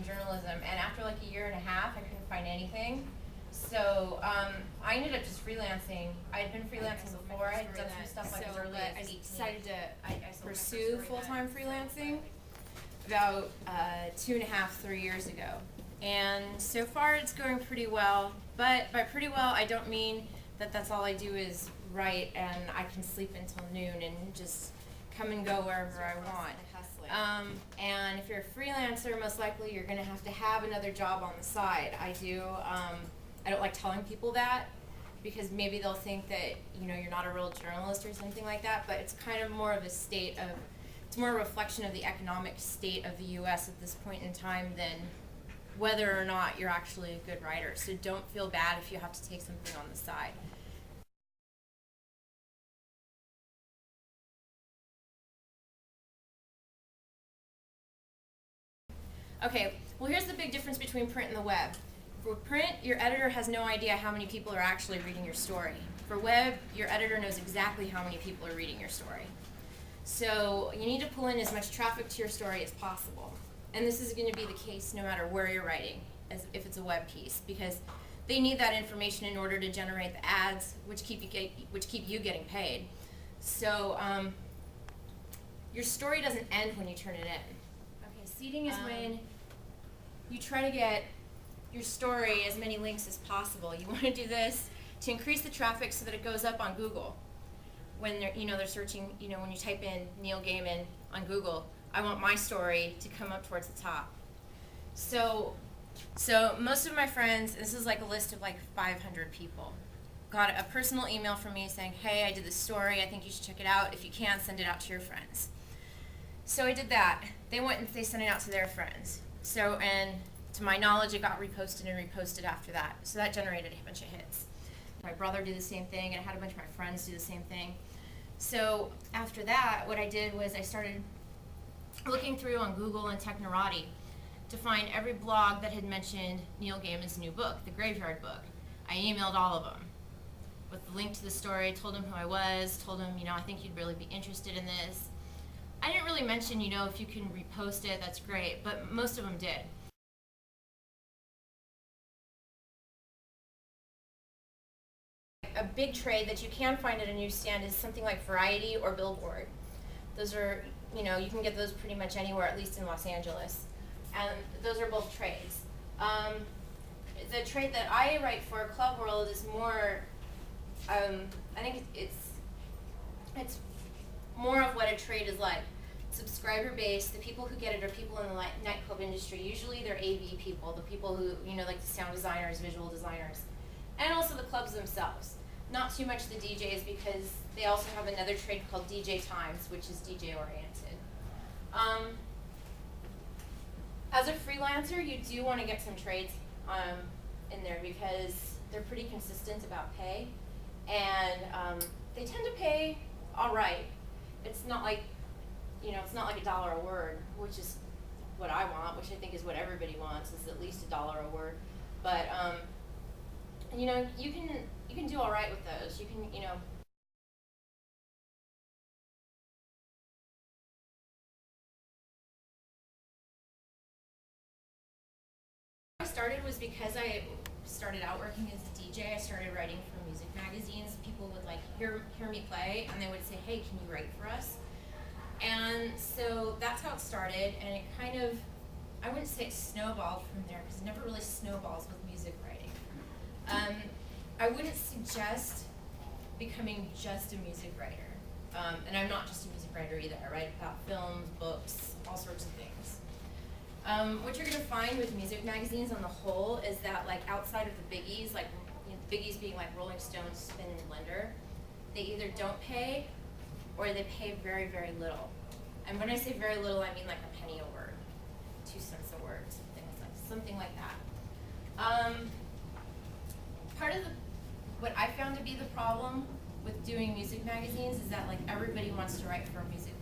journalism, and after like a year and a half, I couldn't find anything. So I ended up just freelancing. I had been freelancing before. I had done some stuff like as early as 18. I decided to pursue full-time freelancing about 2.5, 3 years ago. And so far it's going pretty well, but by pretty well I don't mean that that's all I do is write and I can sleep until noon and just come and go wherever I want. And if you're a freelancer, most likely you're going to have another job on the side. I don't like telling people that because maybe they'll think that you're not a real journalist or something like that, but it's kind of more of it's more a reflection of the economic state of the U.S. at this point in time than whether or not you're actually a good writer. So don't feel bad if you have to take something on the side. Okay, well here's the big difference between print and the web. For print, your editor has no idea how many people are actually reading your story. For web, your editor knows exactly how many people are reading your story. So you need to pull in as much traffic to your story as possible. And this is going to be the case no matter where you're writing, as if it's a web piece, because they need that information in order to generate the ads, which keep you getting paid. So your story doesn't end when you turn it in. Okay, seeding is when you try to get your story as many links as possible. You want to do this to increase the traffic so that it goes up on Google. When they're searching, when you type in Neil Gaiman on Google, I want my story to come up towards the top. So most of my friends, this is like a list of like 500 people, got a personal email from me saying, hey, I did this story, I think you should check it out. If you can, send it out to your friends. So I did that. They went and they sent it out to their friends. So, and to my knowledge, it got reposted and reposted after that. So that generated a bunch of hits. My brother did the same thing, and I had a bunch of my friends do the same thing. So after that, what I did was I started looking through on Google and Technorati to find every blog that had mentioned Neil Gaiman's new book, The Graveyard Book. I emailed all of them with the link to the story, told them who I was, told them, I think you'd really be interested in this. I didn't really mention, if you can repost it, that's great, but most of them did. A big trade that you can find at a newsstand is something like Variety or Billboard. Those are, you can get those pretty much anywhere, at least in Los Angeles. And those are both trades. The trade that I write for, Club World, is more, I think it's more of what a trade is like. Subscriber base, the people who get it are people in the nightclub industry. Usually they're AV people, the people who, like the sound designers, visual designers, and also the clubs themselves. Not too much the DJs, because they also have another trade called DJ Times, which is DJ oriented. As a freelancer, you do want to get some trades in there because they're pretty consistent about pay, and they tend to pay all right. It's not like, it's not like $1 a word, which is what I want, which I think is what everybody wants, is at least $1 a word. But you can do all right with those. You can, I started was because I started out working as a DJ. I started writing for music magazines. People would hear me play, and they would say, hey, can you write for us? And so that's how it started, and it kind of, I wouldn't say it snowballed from there, because it never really snowballs with music writing. I wouldn't suggest becoming just a music writer. And I'm not just a music writer either. I write about films, books, all sorts of things. What you're going to find with music magazines on the whole is that, outside of the biggies, biggies being like Rolling Stone, Spin, and Blender, they either don't pay or they pay very, very little. And when I say very little, I mean like a penny a word, 2 cents a word, something like that. Part of what I found to be the problem with doing music magazines is that everybody wants to write for a music